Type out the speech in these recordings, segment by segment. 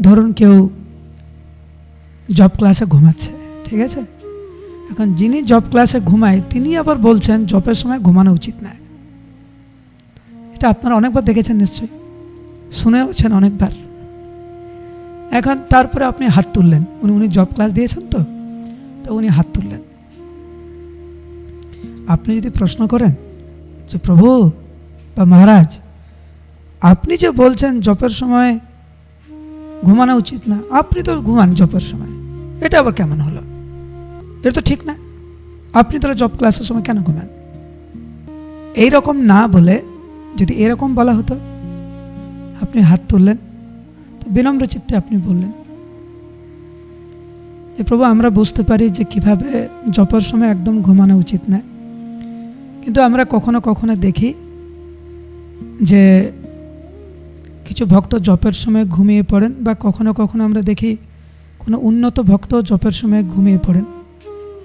ধরুন কেউ জব ক্লাসে ঘুমাচ্ছে, ঠিক আছে? এখন যিনি জব ক্লাসে ঘুমায় তিনি আবার বলছেন জবের সময় ঘুমানো উচিত না। এটা আপনারা অনেকবার দেখেছেন নিশ্চয়ই, শুনেওছেন অনেকবার। এখন তারপরে আপনি হাত তুললেন, উনি জব ক্লাস দিয়েছেন তো উনি হাত তুললেন। আপনি যদি প্রশ্ন করেন যে প্রভু বা মহারাজ, আপনি যে বলছেন জবের সময় ঘুমানো উচিত না, আপনি তো ঘুমান জবের সময়, এটা আবার কেমন হলো? এটা তো ঠিক না, আপনি তাহলে জব ক্লাসের সময় কেন ঘুমান? এইরকম না বলে যদি এরকম বলা হতো, আপনি হাত তুললেন, তো বিনম্র চিত্তে আপনি বললেন যে প্রভু আমরা বুঝতে পারি যে কিভাবে জবের সময় একদম ঘুমানো উচিত না, কিন্তু আমরা কখনো কখনো দেখি যে কিছু ভক্ত জপের সময় ঘুমিয়ে পড়েন, বা কখনো কখনো আমরা দেখি কোনো উন্নত ভক্ত জপের সময় ঘুমিয়ে পড়েন।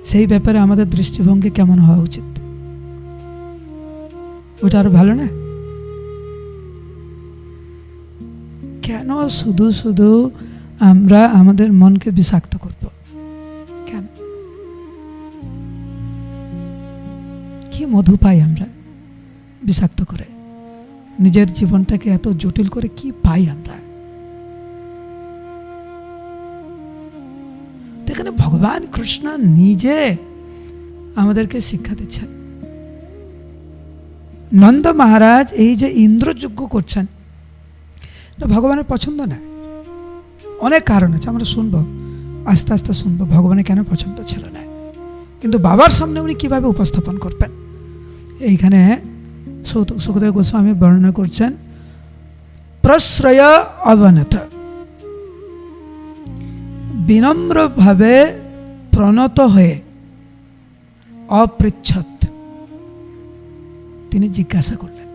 সেই ব্যাপারে আমাদের দৃষ্টিভঙ্গি কেমন হওয়া উচিত? ওটা আরো ভালো না? কেন শুধু শুধু আমরা আমাদের মনকে বিষাক্ত করব? কেন? কি মধু পাই আমরা বিষাক্ত করে? নিজের জীবনটাকে এত জটিল করে কি পাই আমরা? এখানে ভগবান কৃষ্ণ নিজে আমাদেরকে শিক্ষা দিচ্ছেন। নন্দ মহারাজ এই যে ইন্দ্রযজ্ঞ করছেন, এটা ভগবানের পছন্দ না। অনেক কারণ আছে, আমরা শুনবো, আস্তে আস্তে শুনবো ভগবানের কেন পছন্দ ছিল না। কিন্তু বাবার সামনে উনি কিভাবে উপস্থাপন করবেন, এইখানে সুখদেব গোস্বামী বর্ণনা করছেন। প্রশ্রয় অবনত, বিনম্রভাবে প্রণত হয়ে অপৃচ্ছদ তিনি জিজ্ঞাসা করলেন,